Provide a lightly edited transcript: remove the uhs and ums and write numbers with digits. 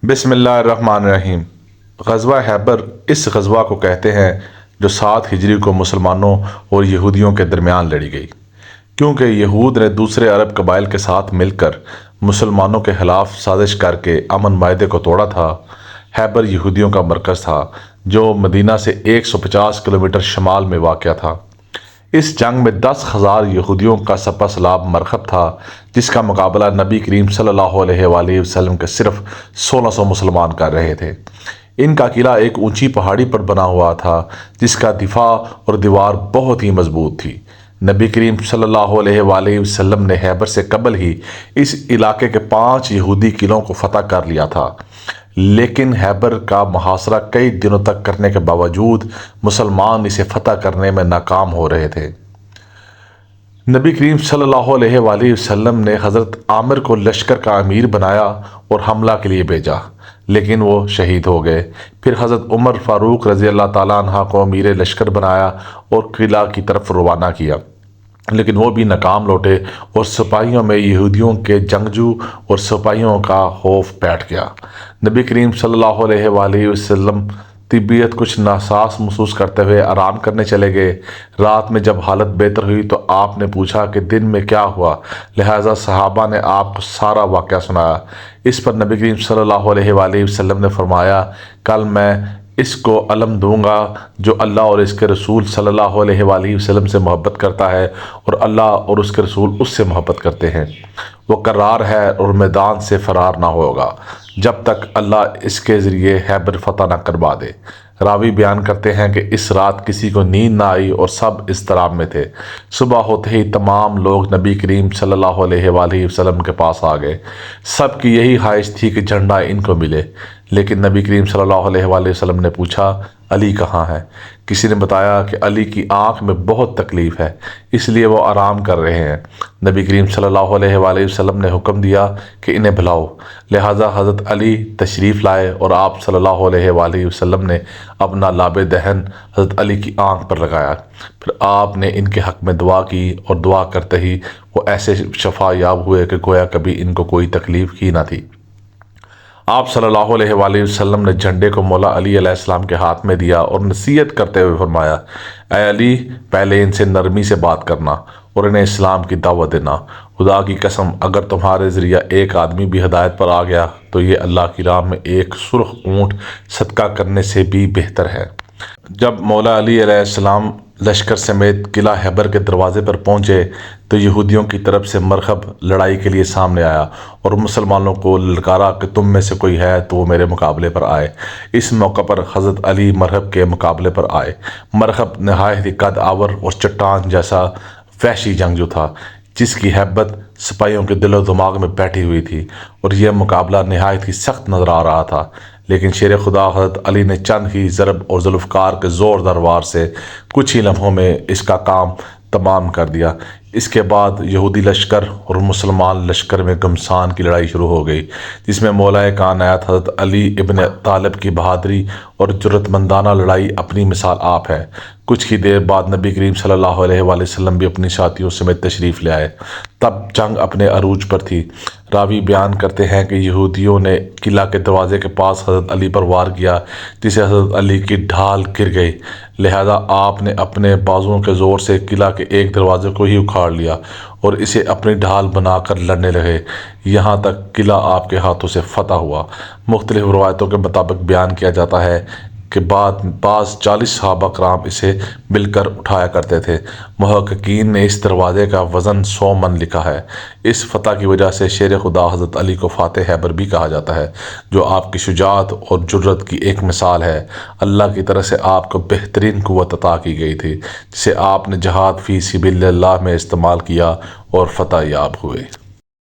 بسم اللہ الرحمن الرحیم۔ غزوہ خیبر اس غزوہ کو کہتے ہیں جو 7 ہجری کو مسلمانوں اور یہودیوں کے درمیان لڑی گئی، کیونکہ یہود نے دوسرے عرب قبائل کے ساتھ مل کر مسلمانوں کے خلاف سازش کر کے امن معاہدے کو توڑا تھا۔ خیبر یہودیوں کا مرکز تھا جو مدینہ سے 150 کلومیٹر شمال میں واقع تھا۔ اس جنگ میں 10,000 یہودیوں کا سپہ سالار مرغب تھا، جس کا مقابلہ نبی کریم صلی اللہ علیہ وآلہ وسلم کے صرف 1600 مسلمان کر رہے تھے۔ ان کا قلعہ ایک اونچی پہاڑی پر بنا ہوا تھا جس کا دفاع اور دیوار بہت ہی مضبوط تھی۔ نبی کریم صلی اللہ علیہ وآلہ وسلم نے خیبر سے قبل ہی اس علاقے کے 5 یہودی قلعوں کو فتح کر لیا تھا، لیکن خیبر کا محاصرہ کئی دنوں تک کرنے کے باوجود مسلمان اسے فتح کرنے میں ناکام ہو رہے تھے۔ نبی کریم صلی اللہ علیہ وآلہ وسلم نے حضرت عامر کو لشکر کا امیر بنایا اور حملہ کے لیے بھیجا، لیکن وہ شہید ہو گئے۔ پھر حضرت عمر فاروق رضی اللہ تعالیٰ عنہ کو امیر لشکر بنایا اور قلعہ کی طرف روانہ کیا، لیکن وہ بھی ناکام لوٹے اور سپاہیوں میں یہودیوں کے جنگجو اور سپاہیوں کا خوف بیٹھ گیا۔ نبی کریم صلی اللہ علیہ وآلہ وسلم طبیعت کچھ ناساز محسوس کرتے ہوئے آرام کرنے چلے گئے۔ رات میں جب حالت بہتر ہوئی تو آپ نے پوچھا کہ دن میں کیا ہوا، لہٰذا صحابہ نے آپ کو سارا واقعہ سنایا۔ اس پر نبی کریم صلی اللہ علیہ وآلہ وسلم نے فرمایا، کل میں اس کو علم دوں گا جو اللہ اور اس کے رسول صلی اللہ علیہ وآلہ وسلم سے محبت کرتا ہے اور اللہ اور اس کے رسول اس سے محبت کرتے ہیں، وہ قرار ہے اور میدان سے فرار نہ ہوگا جب تک اللہ اس کے ذریعے خیبر فتح نہ کروا دے۔ راوی بیان کرتے ہیں کہ اس رات کسی کو نیند نہ آئی اور سب اضطراب میں تھے۔ صبح ہوتے ہی تمام لوگ نبی کریم صلی اللہ علیہ وآلہ وسلم کے پاس آ گئے۔ سب کی یہی خواہش تھی کہ جھنڈا ان کو ملے، لیکن نبی کریم صلی اللہ علیہ وآلہ وسلم نے پوچھا، علی کہاں ہے؟ کسی نے بتایا کہ علی کی آنکھ میں بہت تکلیف ہے، اس لیے وہ آرام کر رہے ہیں۔ نبی کریم صلی اللہ علیہ وآلہ وسلم نے حکم دیا کہ انہیں بلاؤ، لہٰذا حضرت علی تشریف لائے اور آپ صلی اللہ علیہ وآلہ وسلم نے اپنا لاب دہن حضرت علی کی آنکھ پر لگایا۔ پھر آپ نے ان کے حق میں دعا کی اور دعا کرتے ہی وہ ایسے شفا یاب ہوئے کہ گویا کبھی ان کو کوئی تکلیف ہی نہ تھی۔ آپ صلی اللہ علیہ وآلہ وسلم نے جھنڈے کو مولا علی علیہ السلام کے ہاتھ میں دیا اور نصیحت کرتے ہوئے فرمایا، اے علی، پہلے ان سے نرمی سے بات کرنا اور انہیں اسلام کی دعوت دینا۔ خدا کی قسم، اگر تمہارے ذریعہ ایک آدمی بھی ہدایت پر آ گیا تو یہ اللہ کی راہ میں ایک سرخ اونٹ صدقہ کرنے سے بھی بہتر ہے۔ جب مولا علی علیہ السلام لشکر سمیت قلعہ خیبر کے دروازے پر پہنچے تو یہودیوں کی طرف سے مرغب لڑائی کے لیے سامنے آیا اور مسلمانوں کو للکارا کہ تم میں سے کوئی ہے تو وہ میرے مقابلے پر آئے۔ اس موقع پر حضرت علی مرغب کے مقابلے پر آئے۔ مرغب نہایت ہی قد آور اور چٹان جیسا وحشی جنگجو تھا جس کی ہیبت سپاہیوں کے دل و دماغ میں بیٹھی ہوئی تھی، اور یہ مقابلہ نہایت ہی سخت نظر آ رہا تھا، لیکن شیر خدا حضرت علی نے چند ہی ضرب اور ذوالفقار کے زوردار وار سے کچھ ہی لمحوں میں اس کا کام تمام کر دیا۔ اس کے بعد یہودی لشکر اور مسلمان لشکر میں گھمسان کی لڑائی شروع ہو گئی، جس میں مولا کائنات حضرت علی ابن طالب کی بہادری اور جرأت مندانہ لڑائی اپنی مثال آپ ہے۔ کچھ ہی دیر بعد نبی کریم صلی اللہ علیہ وآلہ وسلم بھی اپنی ساتھیوں سمیت تشریف لے آئے۔ تب جنگ اپنے عروج پر تھی۔ راوی بیان کرتے ہیں کہ یہودیوں نے قلعہ کے دروازے کے پاس حضرت علی پر وار کیا، جسے حضرت علی کی ڈھال گر گئی، لہذا آپ نے اپنے بازوؤں کے زور سے قلعہ کے ایک دروازے کو ہی اکھاڑ لیا اور اسے اپنی ڈھال بنا کر لڑنے لگے، یہاں تک قلعہ آپ کے ہاتھوں سے فتح ہوا۔ مختلف روایتوں کے مطابق بیان کیا جاتا ہے کہ بعض 40 صحابہ کرام اسے مل کر اٹھایا کرتے تھے۔ محققین نے اس دروازے کا وزن 100 من لکھا ہے۔ اس فتح کی وجہ سے شیر خدا حضرت علی کو فاتح خیبر بھی کہا جاتا ہے، جو آپ کی شجاعت اور جرأت کی ایک مثال ہے۔ اللہ کی طرف سے آپ کو بہترین قوت عطا کی گئی تھی، جسے آپ نے جہاد فی سبیل اللہ میں استعمال کیا اور فتح یاب ہوئے۔